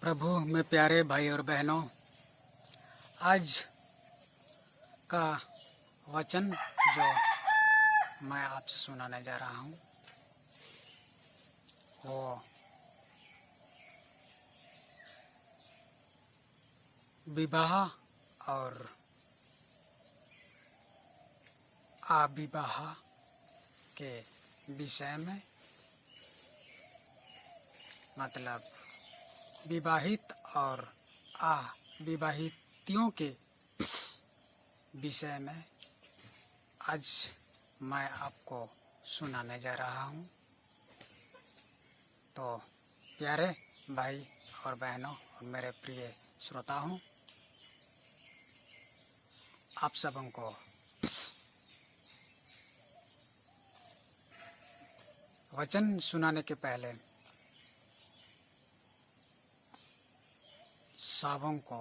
प्रभु में प्यारे भाई और बहनों, आज का वचन जो मैं आपसे सुनाने जा रहा हूँ वो विवाह और अविवाह के विषय में, मतलब विवाहित और अविवाहितियों के विषय में आज मैं आपको सुनाने जा रहा हूँ। तो प्यारे भाई और बहनों और मेरे प्रिय श्रोताओं, आप सबों को वचन सुनाने के पहले सबों को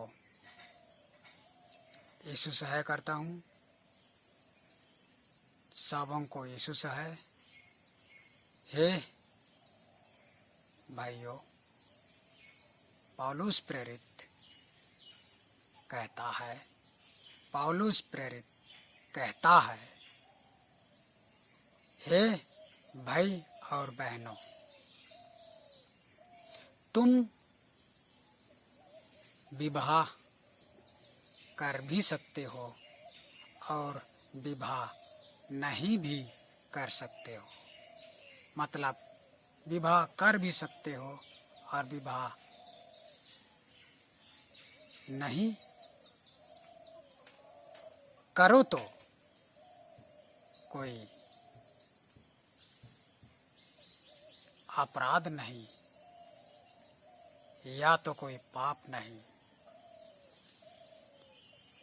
यीशु सहाय करता हूँ। सबों को यीशु सहाय। हे भाइयों, पौलुस प्रेरित कहता है, हे भाई और बहनों, तुम विवाह कर भी सकते हो और विवाह नहीं भी कर सकते हो। मतलब विवाह कर भी सकते हो और विवाह नहीं करो तो कोई अपराध नहीं, या तो कोई पाप नहीं,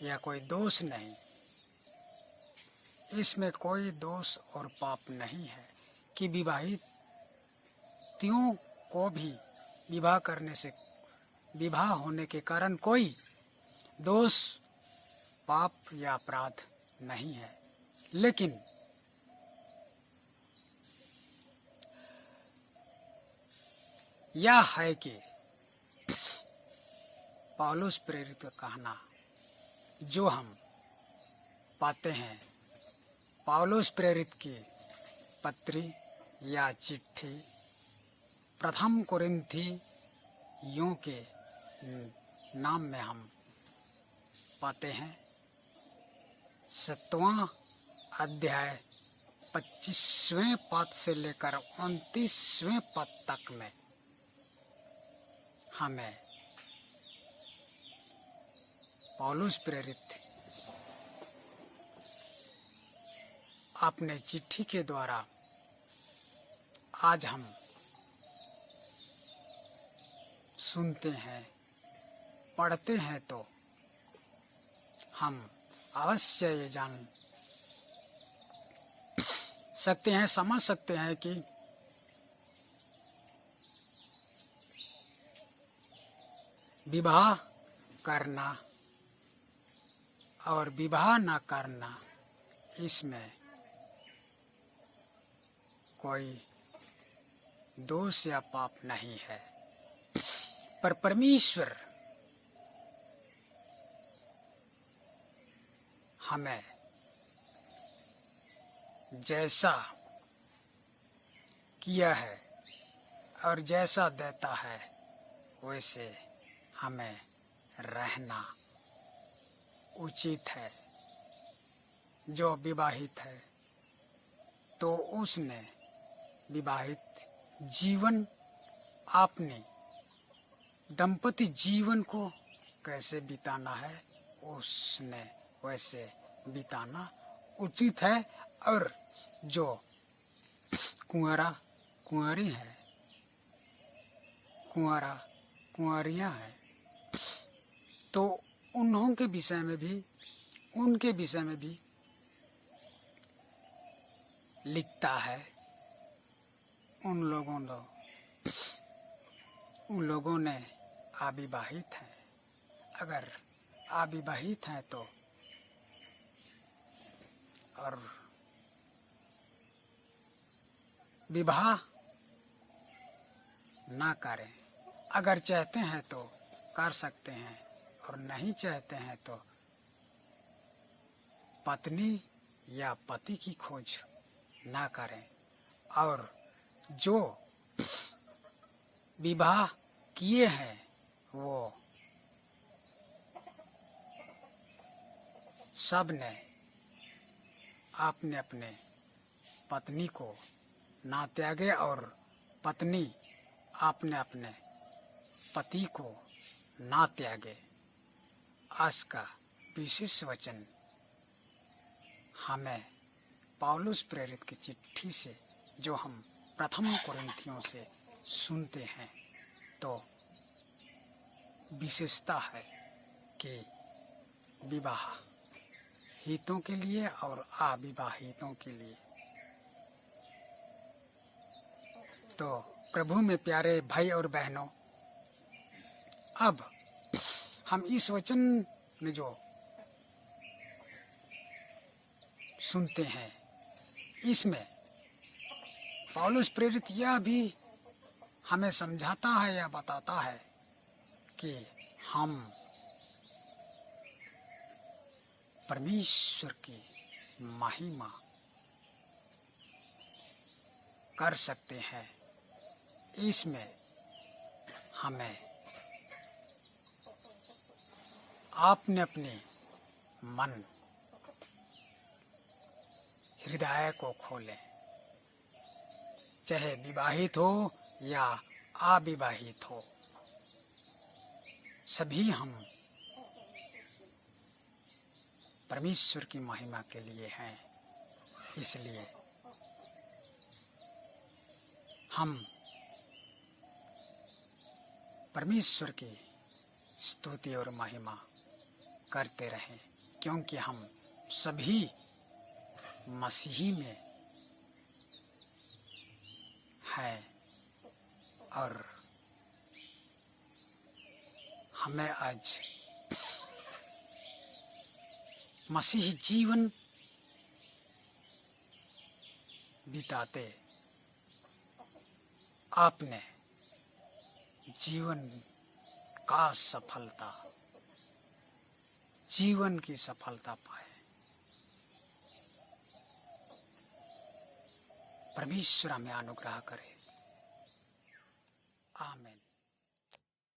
या कोई दोष नहीं। इसमें कोई दोष और पाप नहीं है कि विवाहितियों को भी विवाह करने से, विवाह होने के कारण कोई दोष, पाप या अपराध नहीं है। लेकिन यह है कि पौलुस प्रेरित का कहना जो हम पाते हैं पौलुस प्रेरित की पत्री या चिट्ठी प्रथम कोरिन्थियों के नाम में हम पाते हैं 7वां अध्याय 25वें पद से लेकर 29वें पद तक में हमें पौलुस प्रेरित अपने चिट्ठी के द्वारा आज हम सुनते हैं, पढ़ते हैं, तो हम अवश्य ये जान सकते हैं, समझ सकते हैं कि विवाह करना और विवाह न करना, इसमें कोई दोष या पाप नहीं है। पर परमेश्वर हमें जैसा किया है और जैसा देता है वैसे हमें रहना उचित है। जो विवाहित है तो उसने विवाहित जीवन, अपने दंपति जीवन को कैसे बिताना है उसने वैसे बिताना उचित है। और जो कुंवारी है, कुंवारियां हैं, तो उनके विषय में भी लिखता है। उन लोगों ने अविवाहित हैं, अगर अविवाहित हैं तो और विवाह ना करें अगर चाहते हैं तो कर सकते हैं और नहीं चाहते हैं तो पत्नी या पति की खोज ना करें। और जो विवाह किए हैं वो सब ने अपने अपने पत्नी को ना त्यागे और पत्नी अपने अपने पति को ना त्यागे। आज का विशेष वचन हमें पौलुस प्रेरित की चिट्ठी से जो हम प्रथम कुरिन्थियों से सुनते हैं तो विशेषता है कि विवाह हितों के लिए और अविवाहितों के लिए। तो प्रभु में प्यारे भाई और बहनों, अब हम इस वचन में जो सुनते हैं इसमें पौलुस प्रेरित यह भी हमें समझाता है या बताता है कि हम परमेश्वर की महिमा कर सकते हैं। इसमें हमें अपने अपने मन हृदय को खोलें, चाहे विवाहित हो या अविवाहित हो, सभी हम परमेश्वर की महिमा के लिए हैं। इसलिए हम परमेश्वर की स्तुति और महिमा करते रहें, क्योंकि हम सभी मसीही में हैं और हमें आज मसीही जीवन बिताते आपने जीवन का सफलता, जीवन की सफलता पाए। परमेश्वर हमें अनुग्रह करे। आमीन।